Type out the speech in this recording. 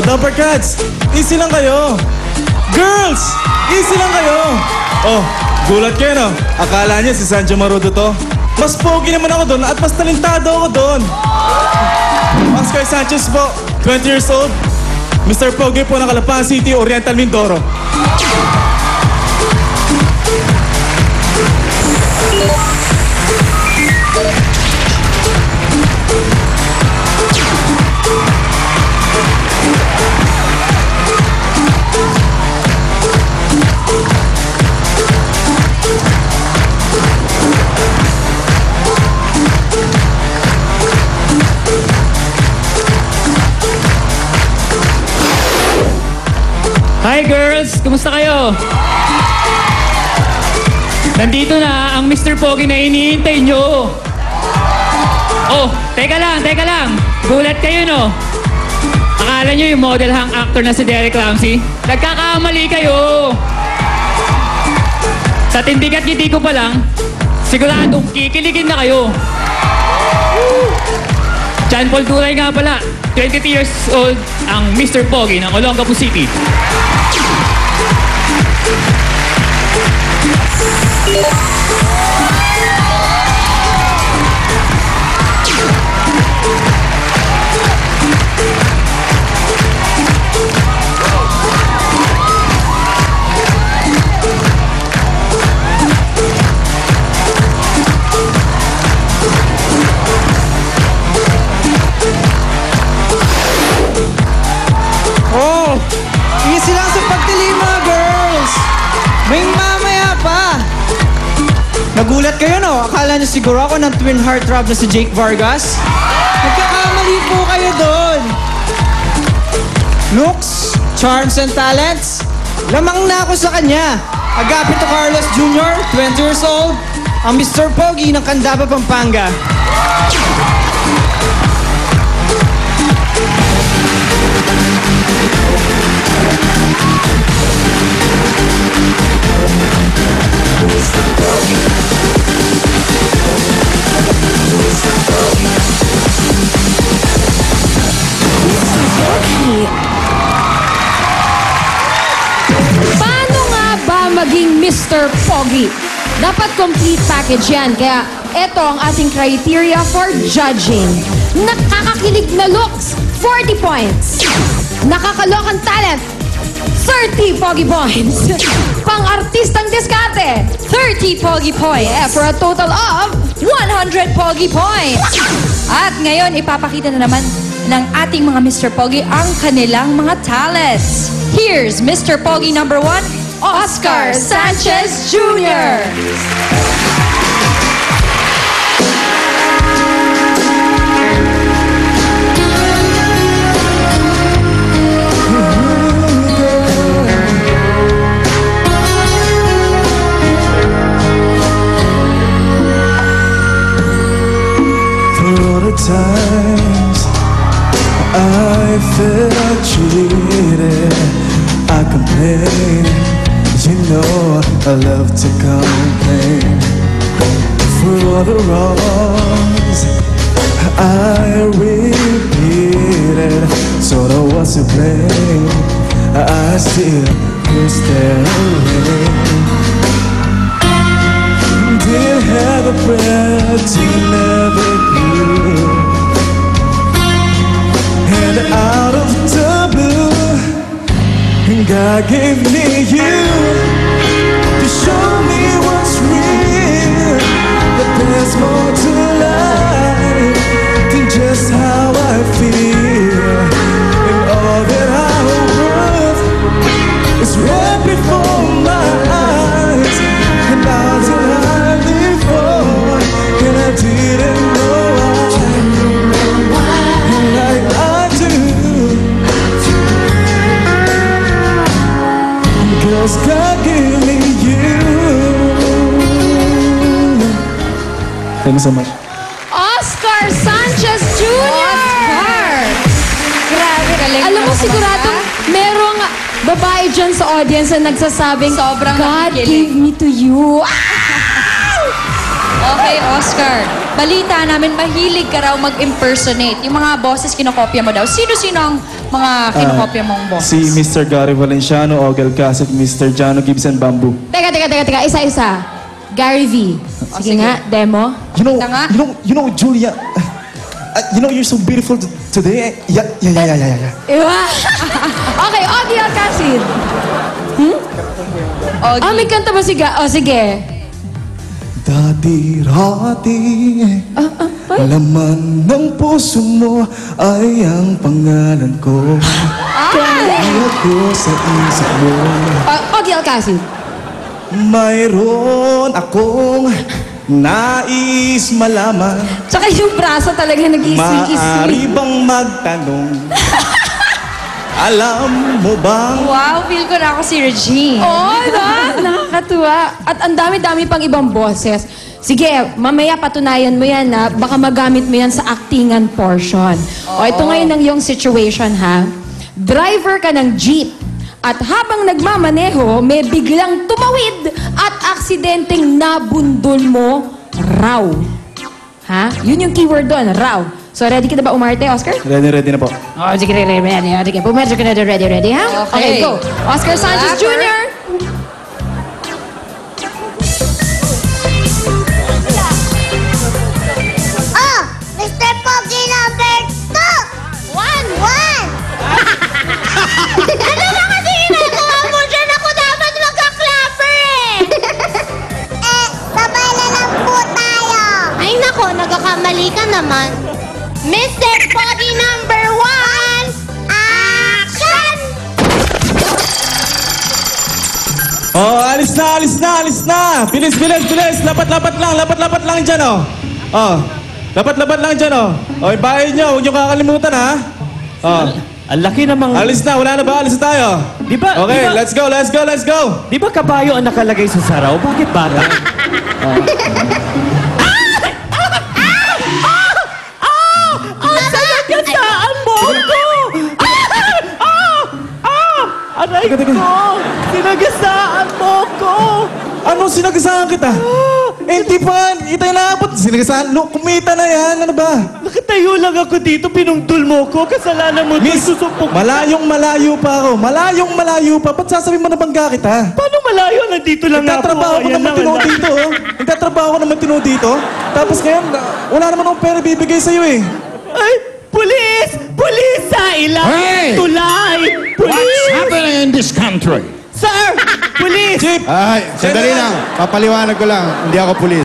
Dapper Cats, easy lang kayo. Girls, easy lang kayo. Oh, gulat kayo no? Akala niya si Sancho Marudo to? Mas pogi naman ako doon at mas talentado ako doon. Oscar Sanchez po, 20 years old. Mr. Pogi po ng Calapan City, Oriental Mindoro. Hi girls! Kumusta kayo? Nandito na ang Mr. Pogi na iniintay nyo. Oh, teka lang. Gulat kayo no? Akala nyo yung model hang actor na si Derek Ramsey? Nagkakamali kayo! Sa tindig at ngiti ko pa lang, siguradong kikiligin na kayo. John Paul Duray nga pala, 22 years old, ang Mr. Pogi ng Olongapo City. Oh, easy lang sa pagdilim mga girls. May mamaya pa. Nagulat kayo no? Akala niyo siguro ako ng twin heartthrob na si Jake Vargas? Nagkakamali po kayo doon. Looks, charms, and talents, lamang na ako sa kanya. Agapito Carlos Jr., 20 years old, ang Mr. Pogi ng Candaba, Pampanga. Paano nga ba maging Mr. Pogi? Dapat complete package yan. Kaya ito ang ating criteria for judging. Nakakakilig na looks, 40 points. Nakakalokang talent, 30 Pogi points. Pang-artistang diskarte, 30 Pogi points. For a total of 100 Pogi points. At ngayon, ipapakita na naman ng ating mga Mr. Pogi ang kanilang mga talents. Here's Mr. Pogi number 1, Oscar Sanchez Jr. Times I felt cheated, I complain. You know I love to complain. For all the wrongs I repeated, so there was to blame. I still could stay away. Didn't have a breath to never grew. And out of the blue, God gave me you to show me what's real. That there's more to life than just how I feel. And all that I'm worth is right before my eyes. And all that I live for, and I didn't know why. Like I do, 'cause God gave me you. Thank you so much. Oscar Sanchez Jr. Grabe, galing. Alam mo, siguradong merong babae dyan sa audience na nagsasabing, Sobrang God nakikilig." gave me to you. Okay, Oscar. Balita namin, mahilig ka raw mag-impersonate. Yung mga boses kinokopya mo daw. Sino-sino ang mga kinokopya mong boses? Si Mr. Gary Valenciano, Ogel Cassett, Mr. Jano Gibson Bamboo. Teka. Isa-isa. Gary V. Sige nga, demo. Ito nga. You know, Julia, you're so beautiful today. Yeah. Iwa. Okay, Ogie Alcacid. Ogie. May kanta ba si sige. Dati-rati, laman ng puso mo ay ang pangalan ko. Kaya ko sa isip mo. Ogie Alcacid. Mayroon akong nais malaman. Tsaka yung braso talaga Maaari nag-i-swing-i-swing. bang magtanong? Alam mo bang Wow, feel ko na ako si Regine. Oo, nakakatuwa. At ang dami-dami pang ibang boses. Sige, mamaya patunayan mo yan na baka magamit mo yan sa actingan portion. O ito ngayon ang iyong situation ha. Driver ka ng jeep. At habang nagmamaneho, may biglang tumawid at aksidenteng nabundol mo raw. Ha? Yun yung keyword doon, raw. So, ready ka na ba umarte, Oscar? Ready na po. Oh, sige, ready. Sige, pumerso ka na doon, ready, ha? Okay. Go. Oscar Sanchez Rapper. Jr. Oh, Mr. Pogi number 2! One! Ano ba kasi ginagawa mo dyan? Ako dapat magka-clapper sabay na lang po tayo. Ay nako, nagkakamali ka naman. Mr. Pogi number 1! Action! Oh, alis na! Bilis! Lapat lang dyan, oh. Oh, lapat lang dyan, oh. Oh, ibahin nyo, huwag nyo kakalimutan, ha? Oh, Ang laki namang... alis na, wala na ba? Alis na tayo. Di ba? Okay, di ba, let's go! Di ba kabayo ang nakalagay sa saraw? Bakit bata? Sinagasaan mo ko! Aray ko! Sinagasaan mo ko! Ano, sinagasaan kita? Hindi pa, itay na abot. Sinagasaan, kumita na yan, ano ba? Nakatayo lang ako dito, pinungtol mo ko. Kasalanan mo Miss, ito, susupok. malayo pa ako. Malayo pa. Ba't sasabihin mo na bangga kita? Paano malayo? Nandito lang ako. Nagtatrabaho ko Ayan naman lang, tino anak. dito, oh. Nagtatrabaho ko naman tino dito. Tapos ngayon, wala naman akong pera bibigay sa'yo, eh. Ay! Pulis! Pulis sa ilang Hey! tulay! What's Pulis! happening in this country? Sir! Pulis! Jeep! Ay, sandali lang. Papaliwanag ko lang. Hindi ako pulis.